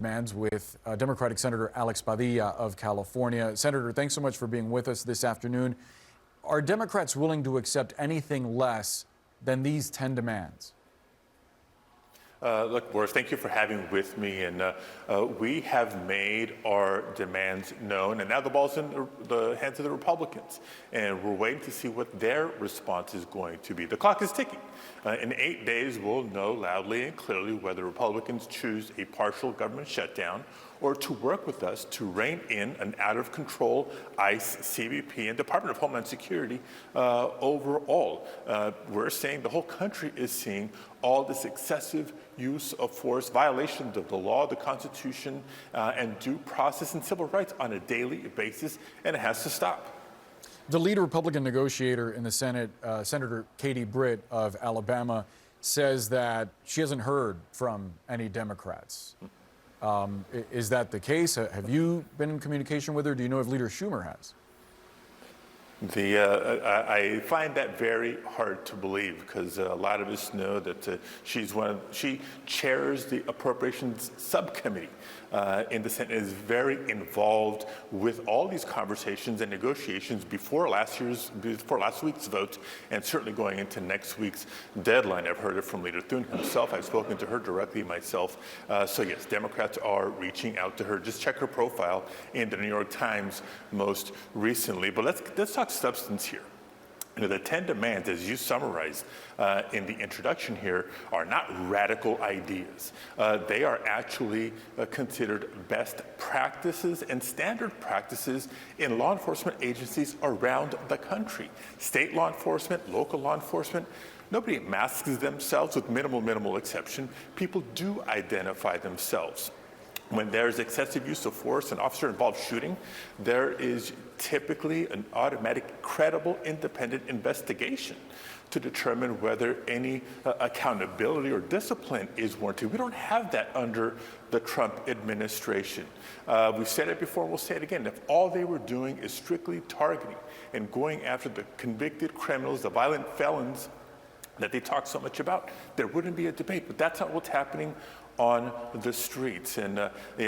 demands with Democratic Senator Alex Padilla of California. Senator, thanks so much for being with us this afternoon. Are Democrats willing to accept anything less than these 10 demands? Look, Boris, thank you for having with me. And we have made our demands known, and now the ball's in the hands of the Republicans. And we're waiting to see what their response is going to be. The clock is ticking. In 8 days, we'll know loudly and clearly whether Republicans choose a partial government shutdown or to work with us to rein in an out-of-control ICE, CBP, and Department of Homeland Security overall. We're saying the whole country is seeing all this excessive use of force, violations of the law, the Constitution, and due process and civil rights on a daily basis, and it has to stop. The lead Republican negotiator in the Senate, Senator Katie Britt of Alabama, says that she hasn't heard from any Democrats. Is that the case? Have you been in communication with her? Do you know if Leader Schumer has? I find that very hard to believe because a lot of us know that she chairs the Appropriations Subcommittee in the Senate, is very involved with all these conversations and negotiations before last week's vote, and certainly going into next week's deadline. I've heard it from Leader Thune himself. I've spoken to her directly myself. So yes, Democrats are reaching out to her. Just check her profile in the New York Times most recently. But let's talk substance here. You know, the 10 demands, as you summarized in the introduction here, are not radical ideas. They are actually considered best practices and standard practices in law enforcement agencies around the country. State law enforcement, local law enforcement. Nobody masks themselves with minimal exception. People do identify themselves. When there's excessive use of force and officer-involved shooting, there is typically an automatic, credible, independent investigation to determine whether any accountability or discipline is warranted. We don't have that under the Trump administration. We've said it before, we'll say it again. If all they were doing is strictly targeting and going after the convicted criminals, the violent felons that they talk so much about, there wouldn't be a debate. But that's not what's happening on the streets. And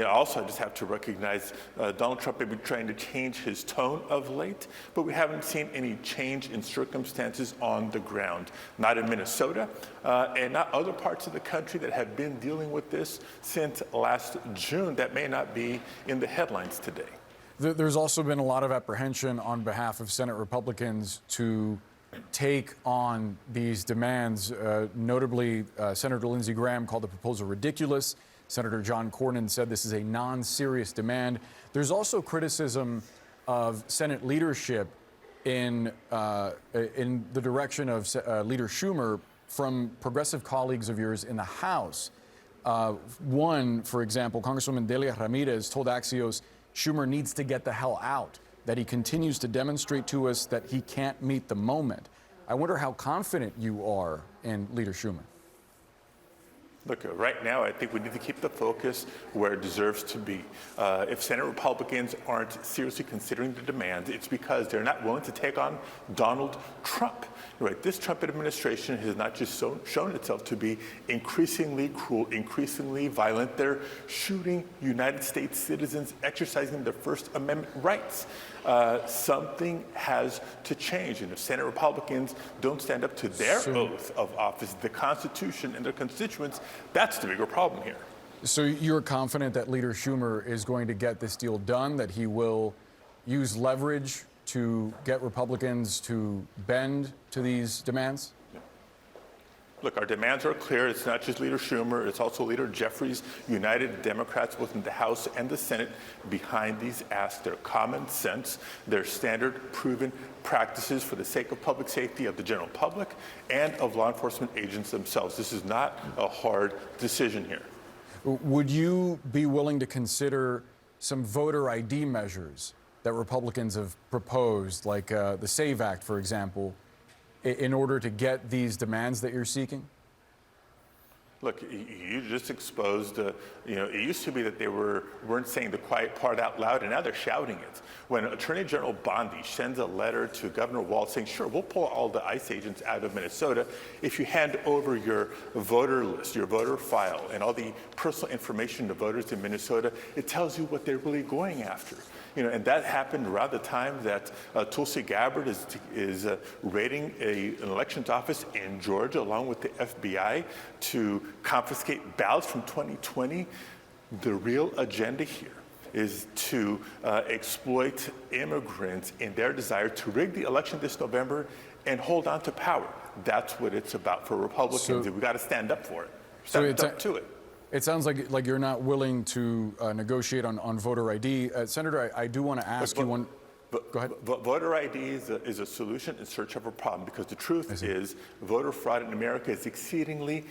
also I just have to recognize Donald Trump may be trying to change his tone of late, but we haven't seen any change in circumstances on the ground. Not in Minnesota and not other parts of the country that have been dealing with this since last June that may not be in the headlines today. There's also been a lot of apprehension on behalf of Senate Republicans to take on these demands. Notably, Senator Lindsey Graham called the proposal ridiculous. Senator John Cornyn said this is a non-serious demand. There's also criticism of Senate leadership in the direction of Leader Schumer from progressive colleagues of yours in the House. One, for example, Congresswoman Delia Ramirez told Axios Schumer needs to get the hell out, that he continues to demonstrate to us that he can't meet the moment. I wonder how confident you are in Leader Schumer. Look, right now, I think we need to keep the focus where it deserves to be. If Senate Republicans aren't seriously considering the demands, it's because they're not willing to take on Donald Trump. Right? This Trump administration has not just shown itself to be increasingly cruel, increasingly violent. They're shooting United States citizens exercising their First Amendment rights. Something has to change. And if Senate Republicans don't stand up to their oath of office, the Constitution, and their constituents, that's the bigger problem here. So you're confident that Leader Schumer is going to get this deal done, that he will use leverage to get Republicans to bend to these demands? Look, our demands are clear. It's not just Leader Schumer. It's also Leader Jeffries, United Democrats both in the House and the Senate behind these asks. They're common sense. They're standard, proven practices for the sake of public safety of the general public and of law enforcement agents themselves. This is not a hard decision here. Would you be willing to consider some voter ID measures that Republicans have proposed, like the SAVE Act, for example, in order to get these demands that you're seeking? Look, you just exposed, it used to be that they weren't saying the quiet part out loud, and now they're shouting it. When Attorney General Bondi sends a letter to Governor Walz saying, sure, we'll pull all the ICE agents out of Minnesota if you hand over your voter list, your voter file, and all the personal information to voters in Minnesota, it tells you what they're really going after. And that happened around the time that Tulsi Gabbard is raiding an elections office in Georgia along with the FBI to confiscate ballots from 2020. The real agenda here is to exploit immigrants in their desire to rig the election this November and hold on to power. That's what it's about for Republicans, and we got to stand up for it. Stand up to it. It sounds like you're not willing to negotiate on voter ID. Senator, I do want to ask you one. Go ahead. Voter ID is a solution in search of a problem, because the truth is voter fraud in America is exceedingly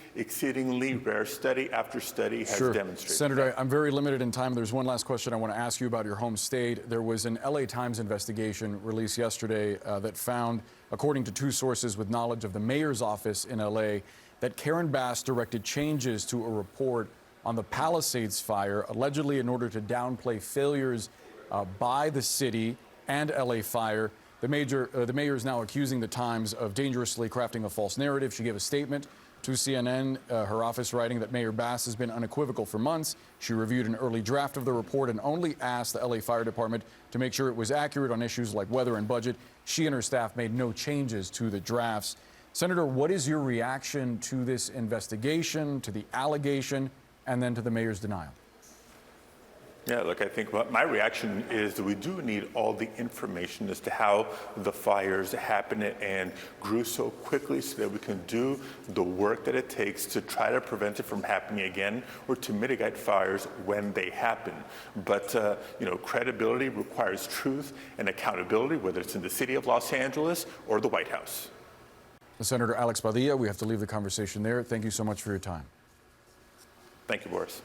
rare. Study after study has demonstrated. Senator, I'm very limited in time. There's one last question I want to ask you about your home state. There was an LA Times investigation released yesterday that found, according to two sources with knowledge of the mayor's office in LA, that Karen Bass directed changes to a report on the Palisades fire, allegedly in order to downplay failures by the city and LA Fire. The mayor is now accusing the Times of dangerously crafting a false narrative. She gave a statement to CNN, her office writing that Mayor Bass has been unequivocal for months. She reviewed an early draft of the report and only asked the LA Fire Department to make sure it was accurate on issues like weather and budget. She and her staff made no changes to the drafts. Senator, what is your reaction to this investigation, to the allegation, and then to the mayor's denial? Yeah, look, I think my reaction is that we do need all the information as to how the fires happened and grew so quickly so that we can do the work that it takes to try to prevent it from happening again or to mitigate fires when they happen. But, credibility requires truth and accountability, whether it's in the city of Los Angeles or the White House. Senator Alex Padilla, we have to leave the conversation there. Thank you so much for your time. Thank you, Boris.